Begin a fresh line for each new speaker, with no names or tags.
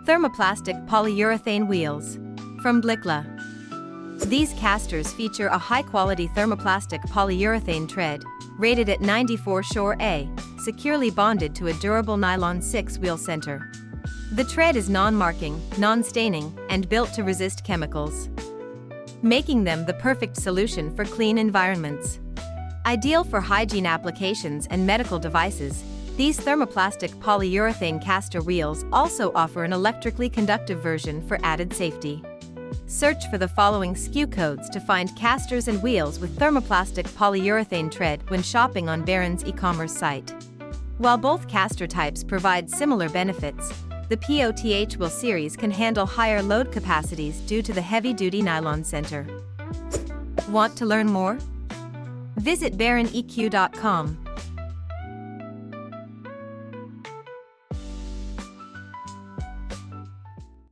Thermoplastic Polyurethane Wheels. From Blickle. These casters feature a high-quality thermoplastic polyurethane tread, rated at 94 Shore A, securely bonded to a durable nylon 6-wheel center. The tread is non-marking, non-staining, and built to resist chemicals, making them the perfect solution for clean environments. Ideal for hygiene applications and medical devices, these thermoplastic polyurethane caster wheels also offer an electrically conductive version for added safety. Search for the following SKU codes to find casters and wheels with thermoplastic polyurethane tread when shopping on Baron's e-commerce site. While both caster types provide similar benefits, the POTH wheel series can handle higher load capacities due to the heavy-duty nylon center. Want to learn more? Visit baroneq.com.